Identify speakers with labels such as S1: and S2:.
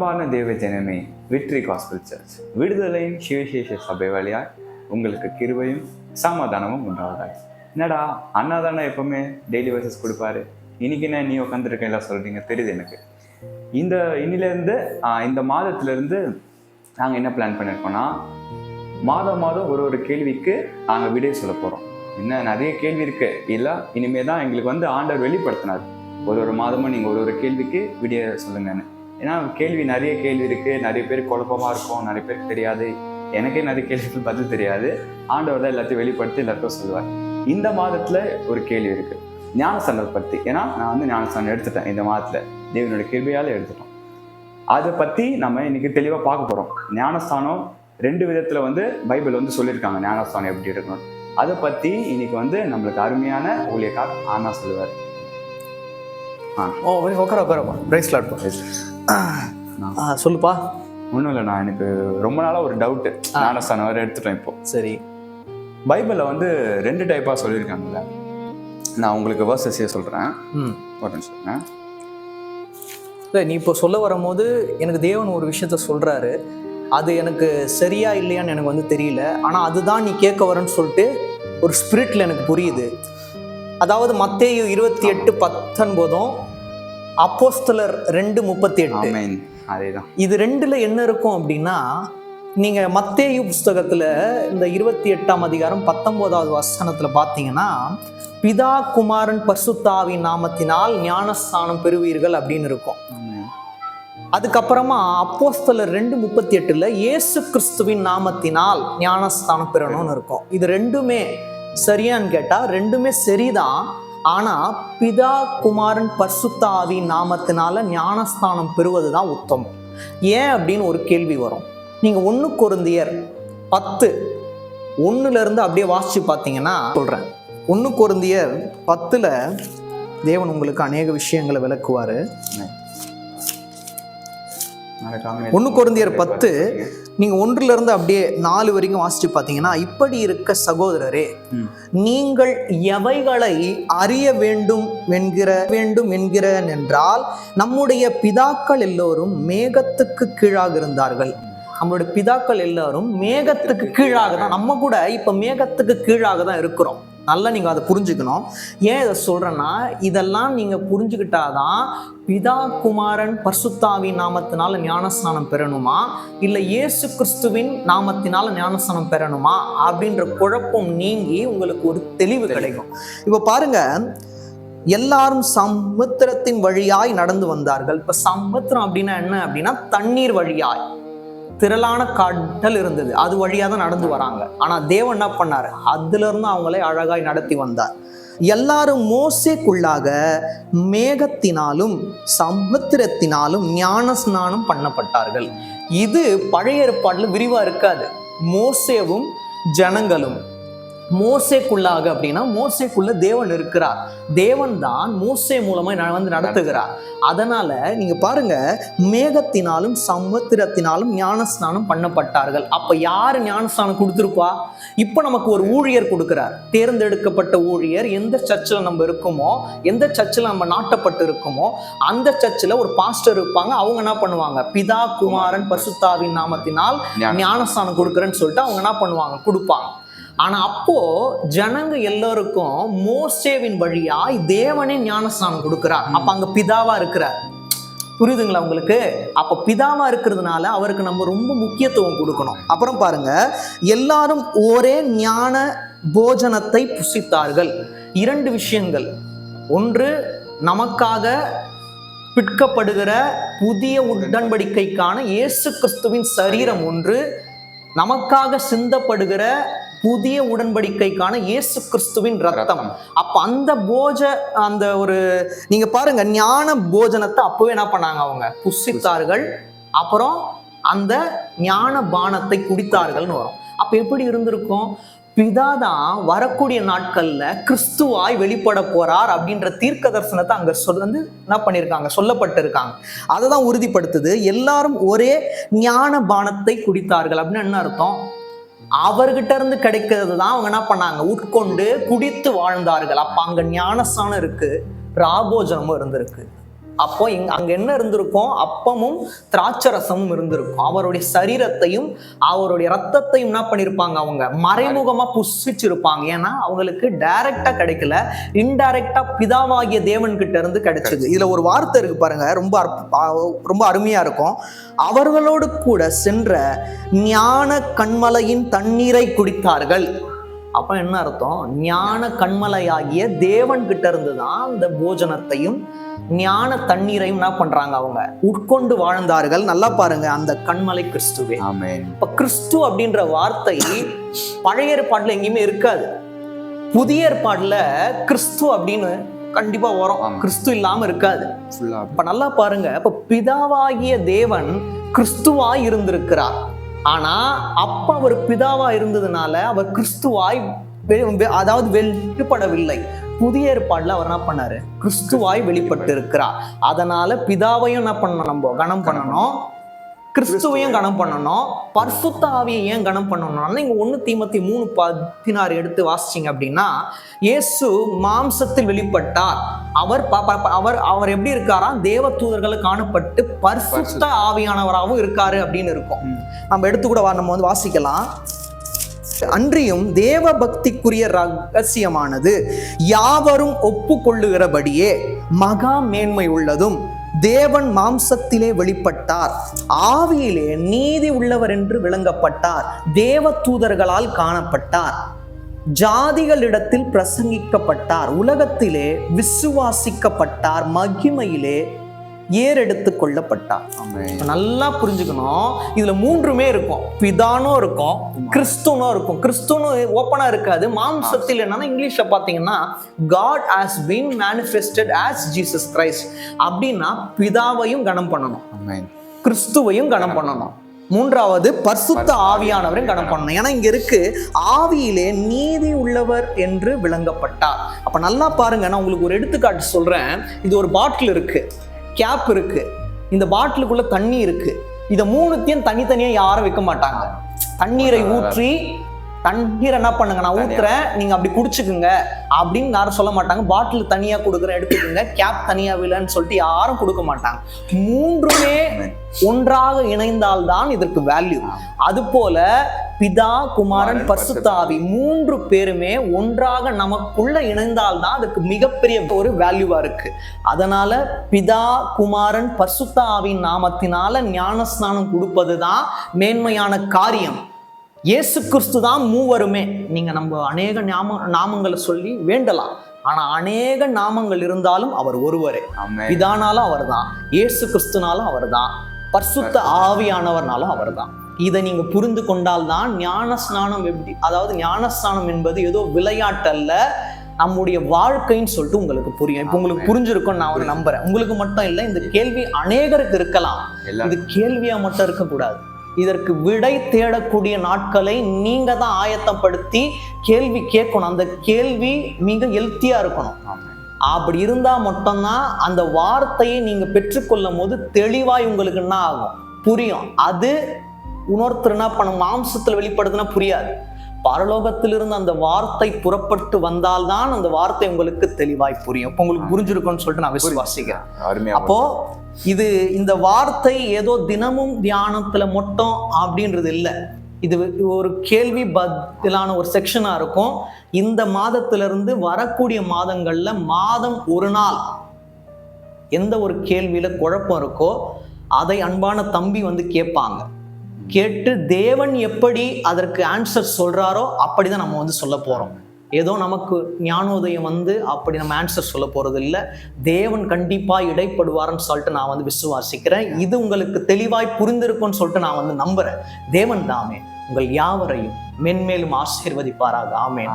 S1: அன்பான தேவ ஜனமே, விக்டரி காஸ்பல் சர்ச் விடுதலையின் சிவசேஷ சபை வழியாய் உங்களுக்கு கிருபையும் சமாதானமும் உண்டாவதாக. என்னடா அண்ணா தானே எப்பவுமே டெய்லி வர்சஸ் கொடுப்பாரு, இன்னைக்கு என்ன நீ உட்காந்துருக்கேன் எல்லாம் சொல்றீங்க தெரியுது எனக்கு. இன்னிலேருந்து இந்த மாதத்திலேருந்து நாங்கள் என்ன பிளான் பண்ணியிருக்கோம்னா, மாதம் ஒரு கேள்விக்கு நாங்கள் விடை சொல்ல போகிறோம். இன்னும் நிறைய கேள்வி இருக்கு இல்லை, இனிமே தான் எங்களுக்கு ஆண்டவர் வெளிப்படுத்தினார். ஒரு மாதமும் நீங்கள் ஒரு கேள்விக்கு விடிய சொல்லுங்கன்னு. ஏன்னா நிறைய கேள்வி இருக்குது, நிறைய பேர் குழப்பமாக இருக்கும், நிறைய பேருக்கு தெரியாது. எனக்கே நிறைய கேள்விகள் பதில் தெரியாது. ஆண்டவர் தான் எல்லாத்தையும் வெளிப்படுத்தி எல்லாருக்கும் சொல்லுவார். இந்த மாதத்தில் ஒரு கேள்வி இருக்குது, ஞானஸ்தானத்தை பற்றி. ஏன்னா நான் ஞானஸ்தானம் எடுத்துட்டேன் இந்த மாதத்தில், தேவனுடைய கிருபையால் எடுத்துட்டோம். அதை பற்றி நம்ம இன்னைக்கு தெளிவாக பார்க்க போகிறோம். ஞானஸ்தானம் 2 விதத்தில் பைபிள் சொல்லியிருக்காங்க ஞானஸ்தானம் எப்படி இருக்கணும். அதை பற்றி இன்னைக்கு நம்மளுக்கு அருமையான ஊழியக்கார் ஆனா சொல்லுவார்.
S2: சொல்லுப்பா.
S1: ஒன்றும் இல்லை, நான் எனக்கு ரொம்ப நாளாக ஒரு டவுட்டு. ஞானஸ்தானம் வரை எடுத்துட்டேன் இப்போ.
S2: சரி,
S1: பைபிளில் 2 டைப்பாக சொல்லியிருக்காங்கல்ல. நான் உங்களுக்கு வேர்சஸே சொல்கிறேன். ஒரு நிமிஷம்.
S2: இல்லை, நீ இப்போ சொல்ல வரும்போது எனக்கு தேவன் ஒரு விஷயத்த சொல்கிறாரு. அது எனக்கு சரியா இல்லையான்னு எனக்கு தெரியல. ஆனால் அதுதான் நீ கேட்க வரேன்னு சொல்லிட்டு ஒரு ஸ்பிரிட்டில் எனக்கு புரியுது. அதாவது மத்தேயு 28:19 அப்போஸ்தலர் 2:38.
S1: அதேதான்.
S2: இது 2ல் என்ன இருக்கும் அப்படின்னா, நீங்கள் மத்தேயு புஸ்தகத்தில் இந்த 28ஆம் அதிகாரம் 19வது வசனத்தில் பார்த்தீங்கன்னா, பிதா குமாரன் பரிசுத்தாவின் நாமத்தினால் ஞானஸ்தானம் பெறுவீர்கள் அப்படின்னு இருக்கும். அதுக்கப்புறமா அப்போஸ்தலர் 2:38 இயேசு கிறிஸ்துவின் நாமத்தினால் ஞானஸ்தானம் பெறணும்னு இருக்கும். இது 2மே சரியான்னு கேட்டால் 2மே சரிதான். ஆனால் பிதா குமாரன் பரிசுத்த ஆவியின் நாமத்தினால ஞானஸ்தானம் பெறுவது தான் உத்தமம். ஏன் அப்படின்னு ஒரு கேள்வி வரும். நீங்கள் 1 கொரிந்தியர் 10:1 அப்படியே வாசிச்சு பார்த்தீங்கன்னா சொல்கிறேன். 1 கொரிந்தியர் 10 தேவன் உங்களுக்கு அநேக விஷயங்களை விளக்குவார். 1 கொரிந்தியர் 10 நீங்கள் 1 அப்படியே 4 வரைக்கும் வாசிச்சு பார்த்தீங்கன்னா, இப்படி இருக்க சகோதரரே, நீங்கள் எவைகளை அறிய வேண்டும் என்கிறேன் என்றால், நம்முடைய பிதாக்கள் எல்லோரும் மேகத்துக்கு கீழாக இருந்தார்கள். நம்மளுடைய பிதாக்கள் எல்லாரும் மேகத்துக்கு கீழாக தான், நம்ம கூட இப்போ மேகத்துக்கு கீழாக தான் இருக்கிறோம். நல்லா நீங்கள் அதை புரிஞ்சுக்கணும். ஏன் இதை சொல்கிறேன்னா, இதெல்லாம் நீங்கள் புரிஞ்சுக்கிட்டாதான் பிதா குமாரன் பரிசுத்தாவின் நாமத்தினால ஞானஸ்நானம் பெறணுமா, இல்லை இயேசு கிறிஸ்துவின் நாமத்தினால ஞானஸ்நானம் பெறணுமா அப்படின்ற குழப்பம் நீங்கி உங்களுக்கு ஒரு தெளிவு கிடைக்கும். இப்போ பாருங்க, எல்லாரும் சமுத்திரத்தின் வழியாய் நடந்து வந்தார்கள். இப்போ சமுத்திரம் அப்படின்னா என்ன அப்படின்னா, தண்ணீர் வழியாய் திரளான கடல் இருந்தது, அது வழியாக தான் நடந்து வராங்க. ஆனால் தேவன் என்ன பண்ணார், அதுல இருந்து அவங்களை அழகாய் நடத்தி வந்தார். எல்லாரும் மோசேக்குள்ளாக மேகத்தினாலும் சமுத்திரத்தினாலும் ஞானஸ்நானம் பண்ணப்பட்டார்கள். இது பழைய ஏற்பாட்டில் விரிவா இருக்காது. மோசேவும் ஜனங்களும் மோசேக்குள்ளாக அப்படின்னா, மோசேக்குள்ள தேவன் இருக்கிறார். தேவன் தான் மோசே மூலமா நடத்துகிறார். அதனால நீங்க பாருங்க, மேகத்தினாலும் சமுத்திரத்தினாலும் ஞானஸ்நானம் பண்ணப்பட்டார்கள். அப்ப யாரு ஞானஸ்நானம் கொடுத்துருப்பா? இப்ப நமக்கு ஒரு ஊழியர் கொடுக்கிறார், தேர்ந்தெடுக்கப்பட்ட ஊழியர். எந்த சர்ச்சில் நம்ம இருக்கோமோ, எந்த சர்ச்சில் நம்ம நாட்டப்பட்டு இருக்கோமோ, அந்த சர்ச்சில் ஒரு பாஸ்டர் இருப்பாங்க. அவங்க என்ன பண்ணுவாங்க, பிதா குமாரன் பரிசுத்தாவின் நாமத்தினால் ஞானஸ்நானம் கொடுக்குறேன்னு சொல்லிட்டு அவங்க என்ன பண்ணுவாங்க, கொடுப்பாங்க. ஆனா அப்போ ஜனங்க எல்லாருக்கும் மோசேவின் வழியாய் தேவனே ஞானஸ்நானம் கொடுக்கிறார். அப்ப அங்க பிதாவா இருக்கிறார். புரியுதுங்களா உங்களுக்கு? அப்ப பிதாவா இருக்கிறதுனால அவருக்கு நம்ம ரொம்ப முக்கியத்துவம் கொடுக்கணும். அப்புறம் பாருங்க, எல்லாரும் ஒரே ஞான போஜனத்தை புசித்தார்கள். 2 விஷயங்கள். ஒன்று, நமக்காக பிற்கப்படுகிற புதிய உடன்படிக்கைக்கான இயேசு கிறிஸ்துவின் சரீரம் ஒன்று, நமக்காக சிந்தப்படுகிற புதிய உடன்படிக்கைக்கான இயேசு கிறிஸ்துவின் ரத்தம். அப்ப அந்த ஒரு நீங்க பாருங்க, ஞான போஜனத்தை அப்பவே என்ன பண்ணாங்க, அவங்க புசித்தார்கள். அப்புறம் அந்த ஞான பானத்தை குடித்தார்கள்னு வரும். அப்ப எப்படி இருந்திருக்கும்? பிதாதான் வரக்கூடிய நாட்கள்ல கிறிஸ்துவாய் வெளிப்பட போறார் அப்படின்ற தீர்க்க தரிசனத்தை அங்க என்ன பண்ணியிருக்காங்க, சொல்லப்பட்டிருக்காங்க. அதை தான் உறுதிப்படுத்துது. எல்லாரும் ஒரே ஞான பானத்தை குடித்தார்கள் அப்படின்னு என்ன அர்த்தம்? அவர்கிட்ட இருந்து கிடைக்கிறது தான் அவங்க என்ன பண்ணாங்க, உட்கொண்டு குடித்து வாழ்ந்தார்கள். அப்ப அங்க ஞானஸ்நானம் இருக்கு, ராபோஜனமும் இருந்திருக்கு. அப்போ அங்க என்ன இருந்திருக்கும்? அப்பமும் திராட்சரசமும் இருந்திருக்கும். அவருடைய சரீரத்தையும் அவருடைய ரத்தத்தையும் என்ன பண்ணிருப்பாங்க? அவங்க மறைமுகமா புசிச்சிருப்பாங்க. ஏன்னா அவங்களுக்கு டைரக்டா கிடைக்கல, இன்டைரக்டா பிதாவாகிய தேவன் கிட்ட இருந்து கிடைச்சது. இதுல ஒரு வார்த்தை இருக்கு பாருங்க, ரொம்ப அருமையா இருக்கும். அவர்களோடு கூட சென்ற ஞான கண்மலையின் தண்ணீரை குடித்தார்கள். அப்ப என்ன அர்த்தம்? ஞான கண்மலையாகிய தேவன் கிட்ட இருந்துதான் இந்த போஜனத்தையும் ஞான தண்ணீரையும் என்ன பண்றாங்க? அவங்க உட்கொண்டு வாழ்ந்தார்கள். நல்லா பாருங்க, அந்த கண்மலை கிறிஸ்துவே. இப்ப கிறிஸ்து அப்படின்ற வார்த்தை பழைய ஏற்பாட்டுல எங்கேயுமே இருக்காது. புதிய ஏற்பாடுல கிறிஸ்து அப்படின்னு கண்டிப்பா வரும், கிறிஸ்து இல்லாம இருக்காது. இப்ப நல்லா பாருங்க, இப்ப பிதாவாகிய தேவன் கிறிஸ்துவாய் இருந்திருக்கிறார். ஆனா அப்ப அவர் பிதாவா இருந்ததுனால அவர் கிறிஸ்துவாய் அதாவது வெளிப்படவில்லை. புதிய ஏற்பாடுல அவர் என்ன பண்ணாரு? கிறிஸ்துவாய் வெளிப்பட்டு இருக்கிறார். அதனால பிதாவையும் என்ன பண்ணணும்? நம்ம கனம் பண்ணணும், கிறிஸ்துவையும் கனம் பண்ணணும், பரிசுத்த ஆவியை ஏன் கனம் பண்ணணும்னா, இங்க 1 தீமோத்தேயு 3:16 எடுத்து வாசிச்சிங்க அப்படின்னா, இயேசு மாம்சத்தில் வெளிப்பட்டார். அவர் எப்படி இருக்காரா? தேவ தூதர்களை காணப்பட்டு பரிசுத்த ஆவியானவராகவும் இருக்காரு அப்படின்னு இருக்கும். நம்ம எடுத்து கூட நம்ம வந்து வாசிக்கலாம். அன்றியும் தேவ பக்திக்குரிய ரகசியமானது யாவரும் ஒப்புக்கொள்ளுகிறபடியே மகா மேன்மை உள்ளதும், தேவன் மாம்சத்திலே வெளிப்பட்டார், ஆவியிலே நீதி உள்ளவர் என்று விளங்கப்பட்டார், தேவ தூதர்களால் காணப்பட்டார், ஜாதிகளிடத்தில் பிரசங்கிக்கப்பட்டார், உலகத்திலே விசுவாசிக்கப்பட்டார், மகிமையிலே ஏறெடுத்து கொள்ளப்பட்டார். நல்லா புரிஞ்சுக்கணும், இதுல 3மே இருக்கும். பிதானும் இருக்கும், கிறிஸ்துனும் இருக்கும். கிறிஸ்துன்னு ஓப்பனா இருக்காது, மாம்சத்தில் என்னன்னா இங்கிலீஷ்ல பாத்தீங்கன்னா God has been manifested as Jesus Christ அப்படின்னா பிதாவையும் கனம் பண்ணணும், கிறிஸ்துவையும் கனம் பண்ணணும். 3வது பரிசுத்த ஆவியானவரையும் கனம் பண்ணணும். ஏன்னா இங்க இருக்கு ஆவியிலே நீதி உள்ளவர் என்று விளங்கப்பட்டார். அப்ப நல்லா பாருங்க, நான் உங்களுக்கு ஒரு எடுத்துக்காட்டு சொல்றேன். இது ஒரு பாட்டில் இருக்கு, கேப் இருக்கு, இந்த பாட்டிலுக்குள்ள தண்ணி இருக்கு. இதை 3த்தையும் தனித்தனியா யாரும் வைக்க மாட்டாங்க. தண்ணீரை ஊற்றி தண்ணீரை என்ன பண்ணுங்க, நான் ஊத்துறேன், நீங்க அப்படி குடிச்சுக்குங்க அப்படின்னு யாரும் சொல்ல மாட்டாங்க. பாட்டில் தனியா கொடுக்குறேன் எடுத்துக்கோங்க, கேப் தனியா விலன்னு சொல்லிட்டு யாரும் கொடுக்க மாட்டாங்க. 3மே ஒன்றாக இணைந்தால்தான் இதற்கு வேல்யூ. அது போல பிதா, குமாரன், பரிசுத்த ஆவி 3 பேருமே ஒன்றாக நமக்குள்ள இணைந்தால்தான் அதுக்கு மிகப்பெரிய ஒரு வேல்யூவா இருக்கு. அதனால பிதா, குமாரன், பரிசுத்த ஆவியின் நாமத்தினால ஞானஸ்நானம் கொடுப்பதுதான் மேன்மையான காரியம். இயேசு கிறிஸ்து தான் மூவருமே. நீங்க நம்ம அநேக நாமங்களை சொல்லி வேண்டலாம், ஆனா அநேக நாமங்கள் இருந்தாலும் அவர் ஒருவரே. பிதானாலும் அவர் தான், இயேசு கிறிஸ்துனாலும் அவர் தான், பரிசுத்த ஆவியானவர்னாலும் அவர் தான். இதை நீங்க புரிந்து கொண்டால்தான் ஞானஸ்நானம் எப்படி, அதாவது ஞானஸ்நானம் என்பது ஏதோ விளையாட்டல்ல, நம்முடைய வாழ்க்கைன்னு சொல்லிட்டு உங்களுக்கு புரியும். இப்போ உங்களுக்கு புரிஞ்சிருக்கும் நான் நம்புறேன். உங்களுக்கு மட்டும் இல்லை, இந்த கேள்வி அநேகருக்கு இருக்கலாம். இது கேள்வியா மட்டும் இருக்கக்கூடாது, இதற்கு விடை தேடக்கூடிய நாட்களை நீங்க தான் ஆயத்தப்படுத்தி கேள்வி கேட்கணும். அந்த கேள்வி மிக ஹெல்த்தியா இருக்கணும். அப்படி இருந்தா மட்டும்தான் அந்த வார்த்தையை நீங்க பெற்றுக்கொள்ளும் போது தெளிவாய் உங்களுக்கு என்ன ஆகும், புரியும். அது இன்னொருத்தர் என்ன பண்ண மாம்சத்துல வெளிப்படுத்தினா புரியாது. பரலோகத்திலிருந்து அந்த வார்த்தை புறப்பட்டு வந்தால்தான் அந்த வார்த்தை உங்களுக்கு தெளிவாய் புரியும். இப்போ உங்களுக்கு புரிஞ்சிருக்கும்னு சொல்லிட்டு நான் விசுவாசிக்கிறேன். அப்போ இந்த வார்த்தை ஏதோ தினமும் தியானத்துல மட்டும் அப்படின்றது இல்லை. இது ஒரு கேள்வி பதிலான ஒரு செக்ஷனா இருக்கும். இந்த மாதத்திலிருந்து வரக்கூடிய மாதங்கள்ல மாதம் ஒரு நாள் எந்த ஒரு கேள்வியில குழப்பம் இருக்கோ அதை அன்பான தம்பி வந்து கேட்பாங்க. கேட்டு தேவன் எப்படி அதற்கு ஆன்சர் சொல்றாரோ அப்படிதான் நம்ம வந்து சொல்ல போறோம். ஏதோ நமக்கு ஞானோதயம் வந்து அப்படி நம்ம ஆன்சர் சொல்ல போறது இல்லை. தேவன் கண்டிப்பா இடைப்படுவார்னு சொல்லிட்டு நான் வந்து விசுவாசிக்கிறேன். இது உங்களுக்கு தெளிவாய் புரிந்திருக்கும்னு சொல்லிட்டு நான் வந்து நம்புறேன். தேவன் தாமே உங்கள் யாவரையும் மென்மேலும் ஆசீர்வதிப்பாராக. ஆமென்.